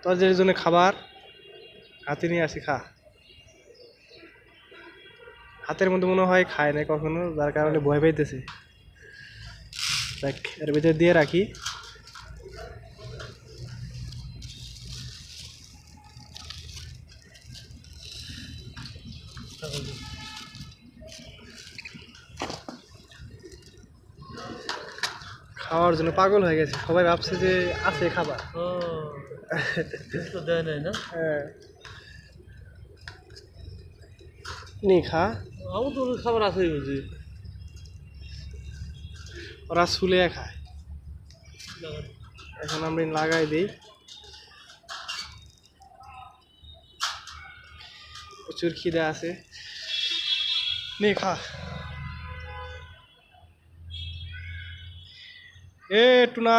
তোদের জন্য খাবার হাতে নিয়ে আসি, খা। হাতের মধ্যে মনে হয় খায় না কখনো, যার কারণে ভয় পাইতেছে। দেখ, এর ভিতরে দিয়ে রাখি। খাওয়ার জন্য পাগল হয়ে গেছে, সবাই ভাবছে যে আছে খাবার। দেয় নাই না? হ্যাঁ, নি খা। আমার তো খাবার আছেই বুঝি। ওরা শুলে খায়। এখন আমরা লাগাই দিই। প্রচুর খিদে আছে, নে খা। এ টুনা।